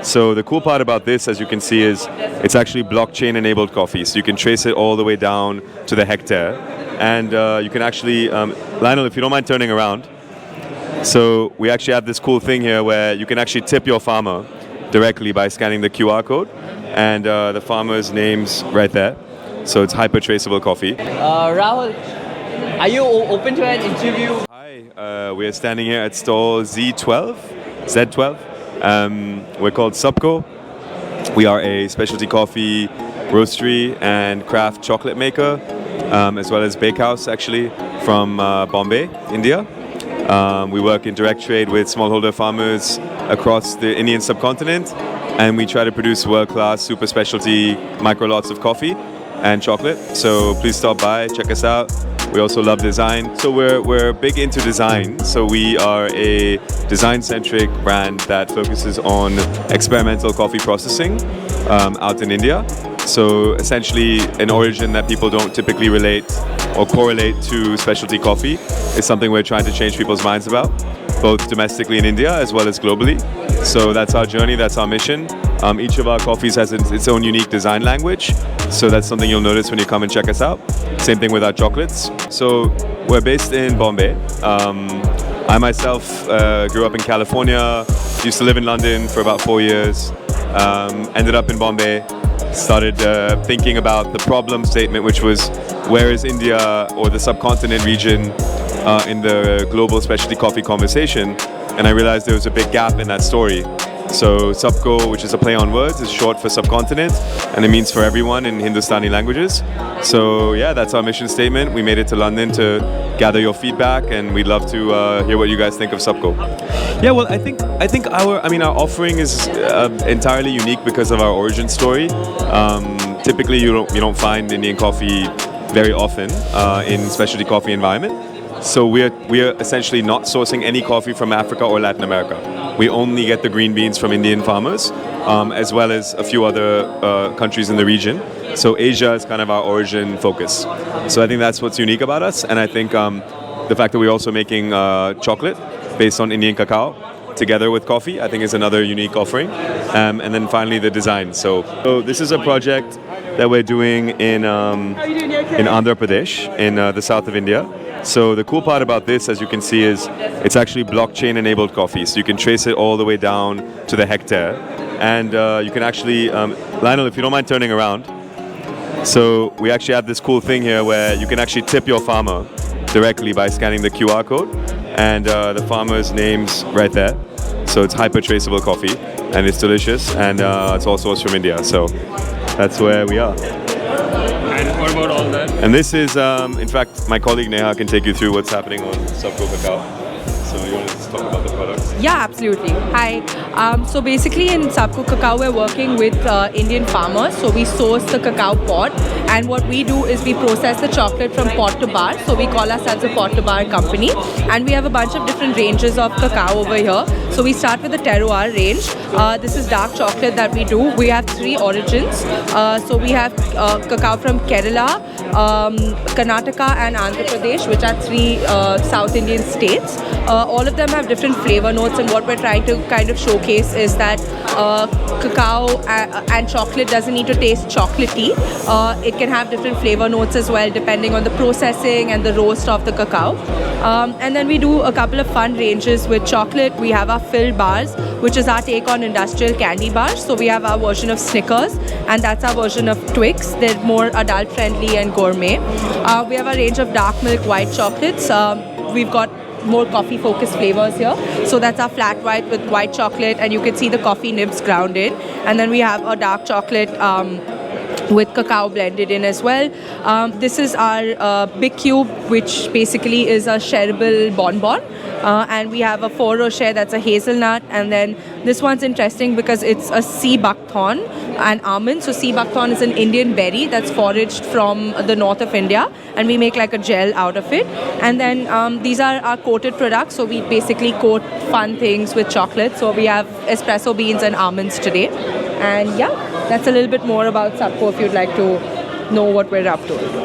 So the cool part about this, as you can see, is it's actually blockchain-enabled coffee. So you can trace it all the way down to the hectare. And you can actually, Lionel, if you don't mind turning around. So we actually have this cool thing here where you can actually tip your farmer directly by scanning the QR code. And the farmer's name's right there. So it's hyper-traceable coffee. Rahul, are you open to an interview? Hi, we are standing here at stall Z12. We're called Subko. We are a specialty coffee roastery and craft chocolate maker, as well as bakehouse actually, from Bombay, India. We work in direct trade with smallholder farmers across the Indian Subcontinent, and we try to produce world-class super specialty micro lots of coffee and chocolate. So please stop by, check us out. We also love design. So we're big into design. So we are a design-centric brand that focuses on experimental coffee processing out in India. So essentially an origin that people don't typically relate or correlate to specialty coffee is something we're trying to change people's minds about, both domestically in India as well as globally. So that's our journey, that's our mission. Each of our coffees has its own unique design language. So that's something you'll notice when you come and check us out. Same thing with our chocolates. So we're based in Bombay. I myself grew up in California, used to live in London for about 4 years, ended up in Bombay, started thinking about the problem statement, which was where is India or the subcontinent region in the global specialty coffee conversation, and I realized there was a big gap in that story. So Subko, which is a play on words, is short for subcontinent, and it means for everyone in Hindustani languages. So yeah, that's our mission statement. We made it to London to gather your feedback, and we'd love to hear what you guys think of Subko. Yeah, well, I think our offering is entirely unique because of our origin story. Typically, you don't find Indian coffee very often in specialty coffee environment. So we're essentially not sourcing any coffee from Africa or Latin America. We only get the green beans from Indian farmers, as well as a few other countries in the region. So Asia is kind of our origin focus. So I think that's what's unique about us. And I think the fact that we're also making chocolate based on Indian cacao together with coffee, I think is another unique offering. And then finally the design. So this is a project that we're doing in Andhra Pradesh, in the south of India. So the cool part about this, as you can see, is it's actually blockchain-enabled coffee. So you can trace it all the way down to the hectare. And you can actually, Lionel, if you don't mind turning around. So we actually have this cool thing here where you can actually tip your farmer directly by scanning the QR code. And the farmer's name's right there. So it's hyper-traceable coffee, and it's delicious, and it's all sourced from India. So that's where we are. And what about all that? And this is, in fact, my colleague Neha can take you through what's happening on Subko Cacao. So you want to just talk about the products? Yeah, absolutely. Hi. So basically in Subko Cacao, we're working with Indian farmers. So we source the cacao pod, and what we do is we process the chocolate from pod to bar. So we call ourselves a pod to bar company, and we have a bunch of different ranges of cacao over here. So we start with the terroir range. This is dark chocolate that we do. We have 3 origins. So we have cacao from Kerala, Karnataka and Andhra Pradesh, which are 3 South Indian states. All of them have different flavor notes, and what we're trying to kind of showcase is that cacao and chocolate doesn't need to taste chocolatey. It can have different flavor notes as well, depending on the processing and the roast of the cacao. And then we do a couple of fun ranges with chocolate. We have our filled bars, which is our take on industrial candy bars. So we have our version of Snickers, and that's our version of Twix. They're more adult friendly and gourmet. We have a range of dark milk white chocolates. We've got more coffee focused flavors here. So that's our flat white with white chocolate, and you can see the coffee nibs ground in. And then we have a dark chocolate with cacao blended in as well. This is our Big Cube, which basically is a shareable bonbon. And we have a 4 rocher that's a hazelnut, and then this one's interesting because it's a sea buckthorn and almond. So sea buckthorn is an Indian berry that's foraged from the north of India, and we make like a gel out of it. And then these are our coated products. So we basically coat fun things with chocolate. So we have espresso beans and almonds today. And yeah, that's a little bit more about Subko if you'd like to know what we're up to.